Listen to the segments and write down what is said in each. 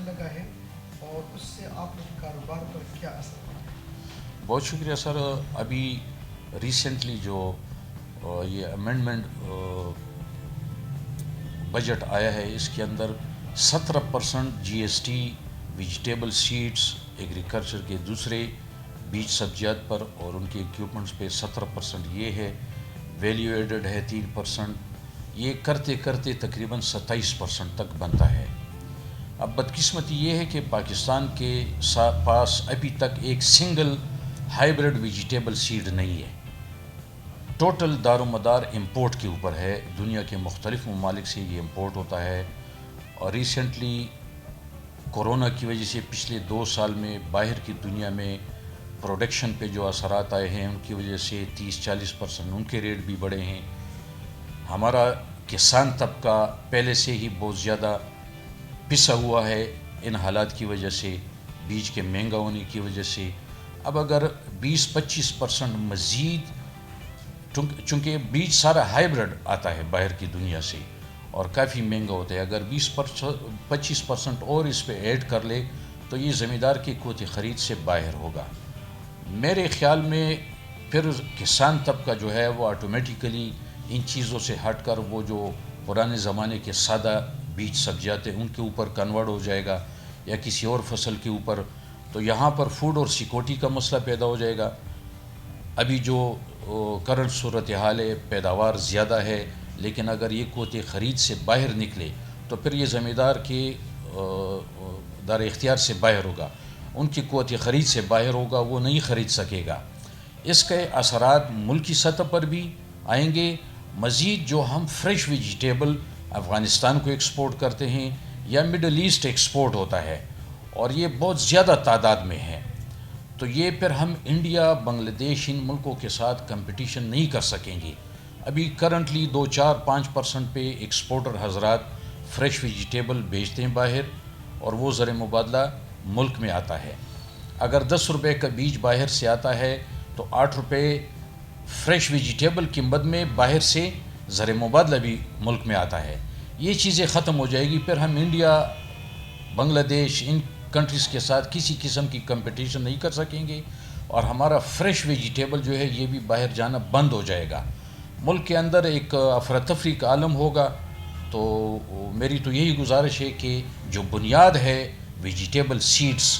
لگا ہے اور اس سے آپ کے کاروبار پر کیا اثر پڑا ہے؟ بہت شکریہ سر. ابھی ریسنٹلی جو یہ امینڈمنٹ بجٹ آیا ہے اس کے اندر 17% G S T vegetable seeds agriculture کے دوسرے بیج سبزیات پر اور ان کے اکوپمنٹس پہ 17% یہ ہے. ویلیو ایڈڈ ہے 3%. یہ کرتے کرتے تقریباً 27% تک بنتا ہے. اب بدقسمتی یہ ہے کہ پاکستان کے پاس ابھی تک ایک سنگل ہائیبرڈ ویجیٹیبل سیڈ نہیں ہے. ٹوٹل دار و مدار امپورٹ کے اوپر ہے. دنیا کے مختلف ممالک سے یہ امپورٹ ہوتا ہے. اور ریسنٹلی کورونا کی وجہ سے پچھلے 2 سال میں باہر کی دنیا میں پروڈکشن پہ جو اثرات آئے ہیں ان کی وجہ سے 30-40% ان کے ریٹ بھی بڑھے ہیں. ہمارا کسان طبقہ پہلے سے ہی بہت زیادہ پسا ہوا ہے ان حالات کی وجہ سے، بیج کے مہنگا ہونے کی وجہ سے. اب اگر 20-25% مزید، چونکہ بیج سارا ہائیبرڈ آتا ہے باہر کی دنیا سے اور کافی مہنگا ہوتا ہے، اگر 20-25% اور اس پہ ایڈ کر لے تو یہ زمیندار کی قوت خرید سے باہر ہوگا. میرے خیال میں پھر کسان طبقہ جو ہے وہ آٹومیٹیکلی ان چیزوں سے ہٹ کر وہ جو پرانے زمانے کے سادہ بیج سبزیات ہیں ان کے اوپر کنورٹ ہو جائے گا یا کسی اور فصل کے اوپر. تو یہاں پر فوڈ اور سیکورٹی کا مسئلہ پیدا ہو جائے گا. ابھی جو کرنٹ صورتحال ہے، پیداوار زیادہ ہے لیکن اگر یہ قوت خرید سے باہر نکلے تو پھر یہ زمیندار کے دار اختیار سے باہر ہوگا، ان کی قوت خرید سے باہر ہوگا، وہ نہیں خرید سکے گا. اس کے اثرات ملکی سطح پر بھی آئیں گے. مزید جو ہم فریش ویجیٹیبل افغانستان کو ایکسپورٹ کرتے ہیں یا مڈل ایسٹ ایکسپورٹ ہوتا ہے اور یہ بہت زیادہ تعداد میں ہے، تو یہ پھر ہم انڈیا، بنگلہ دیش ان ملکوں کے ساتھ کمپٹیشن نہیں کر سکیں گے. ابھی کرنٹلی 2-4-5% پہ ایکسپورٹر حضرات فریش ویجیٹیبل بیچتے ہیں باہر اور وہ زر مبادلہ ملک میں آتا ہے. اگر 10 روپے کا بیج باہر سے آتا ہے تو 8 روپے فریش ویجیٹیبل کی مد میں باہر سے زر مبادلہ بھی ملک میں آتا ہے. یہ چیزیں ختم ہو جائے گی، پھر ہم انڈیا، بنگلہ دیش ان کنٹریز کے ساتھ کسی قسم کی کمپٹیشن نہیں کر سکیں گے اور ہمارا فریش ویجیٹیبل جو ہے یہ بھی باہر جانا بند ہو جائے گا. ملک کے اندر ایک افراتفری کا عالم ہوگا. تو میری تو یہی گزارش ہے کہ جو بنیاد ہے ویجیٹیبل سیڈز،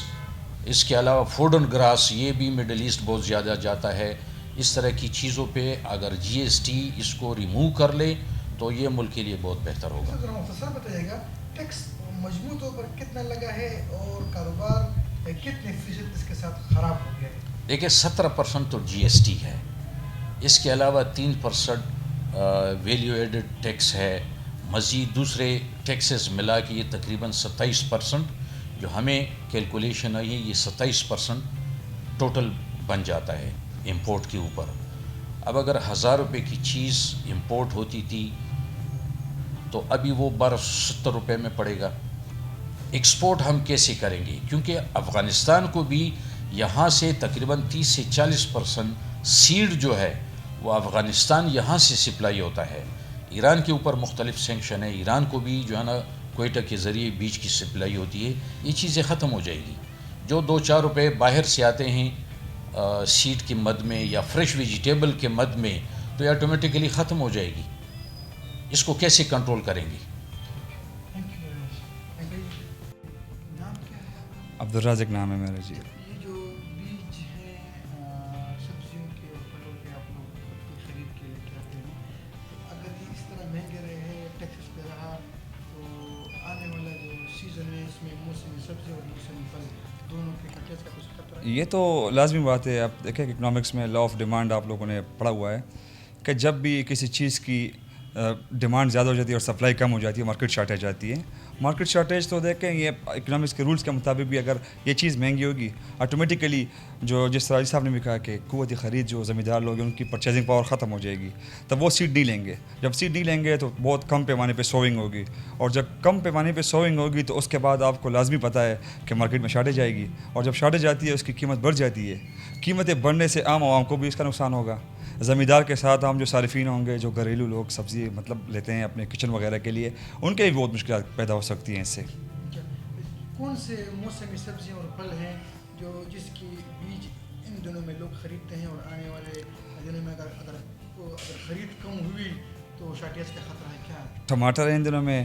اس کے علاوہ فوڈ اینڈ گراس یہ بھی مڈل ایسٹ بہت زیادہ جاتا ہے. اس طرح کی چیزوں پہ اگر جی ایس ٹی اس کو ریموو کر لے تو یہ ملک کے لیے بہت بہتر ہوگا. مختصر بتائیے گا ٹیکس مجموعی طور پر کتنا لگا ہے اور کاروبار کتنے فیصد اس کے ساتھ خراب ہو گیا ہے؟ دیکھیں 17% تو جی ایس ٹی ہے، اس کے علاوہ 3% ویلیو ایڈڈ ٹیکس ہے، مزید دوسرے ٹیکسز ملا کے یہ تقریباً 27% جو ہمیں کیلکولیشن آئی ہے، یہ 27% ٹوٹل بن جاتا ہے امپورٹ کے اوپر. اب اگر 1000 روپے کی چیز امپورٹ ہوتی تھی تو ابھی وہ 1270 روپے میں پڑے گا. ایکسپورٹ ہم کیسے کریں گے؟ کیونکہ افغانستان کو بھی یہاں سے تقریباً 30-40% سیڈ جو ہے وہ افغانستان یہاں سے سپلائی ہوتا ہے. ایران کے اوپر مختلف سینکشن ہے، ایران کو بھی جو ہے نا کوئٹہ کے ذریعے بیج کی سپلائی ہوتی ہے. یہ چیزیں ختم ہو جائے گی. جو 2-4 روپے باہر سے آتے ہیں سیڈ کی مد میں یا فریش ویجیٹیبل کے مد میں تو یہ آٹومیٹیکلی ختم ہو جائے گی. اس کو کیسے کنٹرول کریں گے؟ عبدالرازق نام ہے میرا. جی یہ جو بیج ہے سبزیوں کے اور پھلوں کے آپ لوگ خرید کے لے کے آتے ہیں، اگر یہ اس طرح مہنگے رہے، ٹیکسس پہ رہا تو آنے والا جو سیزن ہے اس میں موسمی سبزی اور موسمی پھل دونوں کے کٹیج کا کچھ خطرہ ہے؟ یہ تو لازمی بات ہے. آپ دیکھیں کہ اکنامکس میں لا آف ڈیمانڈ آپ لوگوں نے پڑھا ہوا ہے کہ جب بھی کسی چیز کی ڈیمانڈ زیادہ ہو جاتی ہے اور سپلائی کم ہو جاتی ہے، مارکیٹ شارٹیج آتی ہے. مارکیٹ شارٹیج تو دیکھیں یہ اکنامکس کے رولز کے مطابق بھی اگر یہ چیز مہنگی ہوگی آٹومیٹیکلی جو جس طرح صاحب نے بھی کہا کہ قوت خرید جو زمیندار لوگ ہیں ان کی پرچیزنگ پاور ختم ہو جائے گی، تب وہ سیڈ نہیں لیں گے. جب سیڈ نہیں لیں گے تو بہت کم پیمانے پہ سوئنگ ہوگی، اور جب کم پیمانے پہ سوئنگ ہوگی تو اس کے بعد آپ کو لازمی پتہ ہے کہ مارکیٹ میں شارٹیج آئے گی، اور جب شارٹیج آتی ہے اس کی قیمت بڑھ جاتی ہے. قیمتیں بڑھنے سے عام عوام کو بھی اس کا نقصان ہوگا. زمیندار کے ساتھ ہم جو صارفین ہوں گے، جو گھریلو لوگ سبزی لیتے ہیں اپنے کچن وغیرہ کے لیے، ان کے بھی بہت مشکلات پیدا ہو سکتی ہیں اس سے. کون سے موسمی سبزیاں اور پھل ہیں جس کی بیج ان دنوں میں لوگ خریدتے ہیں اور آنے والے دنوں میں اگر خرید کم ہوئی تو شارٹیج کا خطرہ ہے کیا؟ ٹماٹر ہیں ان دنوں میں،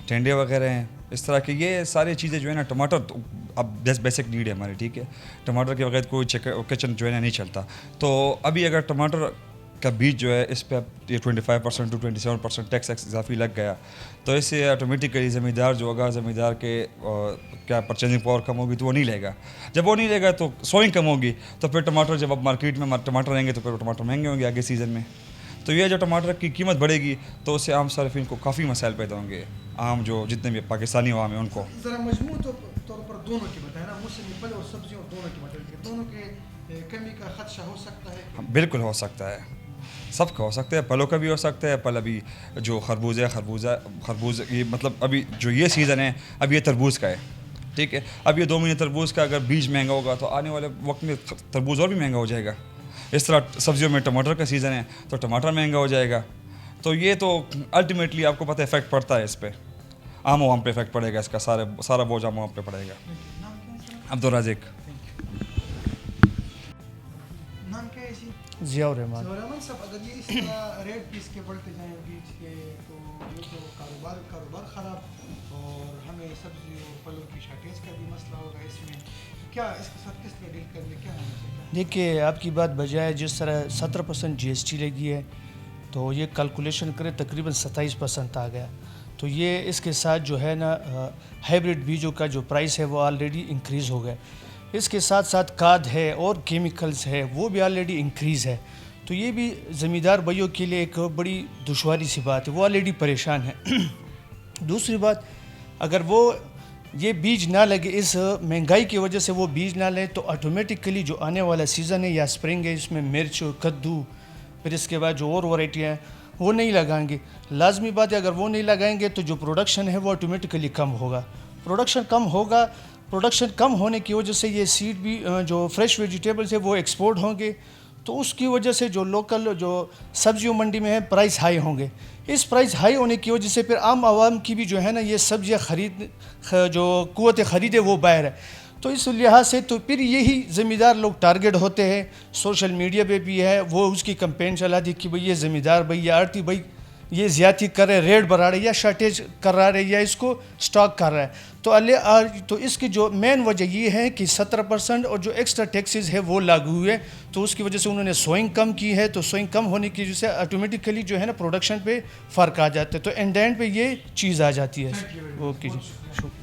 ٹینڈے وغیرہ ہیں، اس طرح کی یہ ساری چیزیں جو ہے نا. ٹماٹر تو اب بیسک نیڈ ہے ہماری، ٹھیک ہے. ٹماٹر کے بغیر کوئی کچن جو ہے نا نہیں چلتا. تو ابھی اگر ٹماٹر کا بیج جو ہے اس پہ اب یہ 25% to 27% ٹیکس اضافی لگ گیا تو اس سے آٹومیٹیکلی زمیندار جو ہوگا، زمیندار کے کیا پرچیزنگ پاور کم ہوگی تو وہ نہیں لے گا. جب وہ نہیں لے گا تو سوئنگ کم ہوگی، تو پھر ٹماٹر جب اب مارکیٹ میں ٹماٹر رہیں گے تو پھر ٹماٹر مہنگے ہوں گے آگے سیزن میں. تو یہ جو ٹماٹر کی قیمت بڑھے گی تو اس سے عام صارفین کو کافی مسائل پیدا ہوں گے، عام جو جتنے بھی پاکستانی عوام ہیں ان کو. ذرا مجموع طور پر دونوں کی بتائیں نا، موسمی پھل اور سبزیوں دونوں کی بتائیں، دونوں کے کمی کا خدشہ ہو سکتا ہے؟ بالکل ہو سکتا ہے، سب کا ہو سکتا ہے. پھلوں کا بھی ہو سکتا ہے. پھل ابھی جو خربوز یہ مطلب ابھی جو یہ سیزن ہے اب یہ تربوز کا ہے، ٹھیک ہے. اب یہ 2 مہینے تربوز کا اگر بیج مہنگا ہوگا تو آنے والے وقت میں تربوز اور بھی مہنگا ہو جائے گا. اس طرح سبزیوں میں ٹماٹر کا سیزن ہے تو ٹماٹر مہنگا ہو جائے گا. تو یہ تو الٹیمیٹلی آپ کو پتہ ہے افیکٹ پڑتا ہے، اس پہ عام عوام پہ افیکٹ پڑے گا، اس کا سارا بوجھ عام عوام پہ پڑے گا. عبدالرازق. نام کیا ہے جی؟ ضیاء الرحمان. ضیاء الرحمان صاحب، اگر یہ اس طرح ریٹ پیس کے بڑھتے جائیں بیچ کے تو یہ تو کاروبار خراب، اور ہمیں سبزی اور پھلوں کی شارٹیج کا بھی مسئلہ ہوگا. اس میں کیا اس کے ساتھ کس طرح ڈیل کرنے کیا ہونا چاہیے؟ دیکھیے آپ کی بات بجائے جس طرح 17% GST لگی ہے تو یہ کیلکولیشن کرے تقریباً 27% آ گیا. تو یہ اس کے ساتھ جو ہے نا ہائیبریڈ بیجوں کا جو پرائس ہے وہ آلریڈی انکریز ہو گیا. اس کے ساتھ ساتھ کھاد ہے اور کیمیکلز ہے وہ بھی آلریڈی انکریز ہے. تو یہ بھی زمیندار بھائیوں کے لیے ایک بڑی دشواری سی بات ہے، وہ آلریڈی پریشان ہے. دوسری بات، اگر وہ یہ بیج نہ لگے، اس مہنگائی کی وجہ سے وہ بیج نہ لیں تو آٹومیٹکلی جو آنے والا سیزن ہے یا اسپرنگ ہے اس میں مرچ، کدو، پھر اس کے بعد جو اور ورائٹیاں ہیں وہ نہیں لگائیں گے. لازمی بات ہے اگر وہ نہیں لگائیں گے تو جو پروڈکشن ہے وہ آٹومیٹکلی کم ہوگا. پروڈکشن کم ہونے کی وجہ سے یہ سیڈ بھی جو فریش ویجیٹیبلز ہے وہ ایکسپورٹ ہوں گے تو اس کی وجہ سے جو لوکل جو سبزیوں منڈی میں ہے پرائس ہائی ہوں گے. اس پرائس ہائی ہونے کی وجہ سے پھر عام عوام کی بھی جو ہے نا یہ سبزیاں جو قوت خرید ہے وہ باہر ہے. تو اس لحاظ سے تو پھر یہی زمیندار لوگ ٹارگٹ ہوتے ہیں. سوشل میڈیا پہ بھی ہے، وہ اس کی کمپین چلا دی کہ بھئی یہ زمیندار بھائی یا آڑتی بھائی یہ زیادتی کر رہے، ریٹ بڑھا رہے یا شارٹیج کر رہا ہے یا اس کو سٹاک کر رہا ہے. تو اس کی جو مین وجہ یہ ہے کہ 17% اور جو ایکسٹرا ٹیکسز ہے وہ لاگو ہوئے تو اس کی وجہ سے انہوں نے سوئنگ کم کی ہے. تو سوئنگ کم ہونے کی وجہ سے آٹومیٹکلی جو ہے نا پروڈکشن پہ فرق آ جاتا ہے. تو اینڈ پہ یہ چیز آ جاتی ہے. اوکے جی، شکریہ.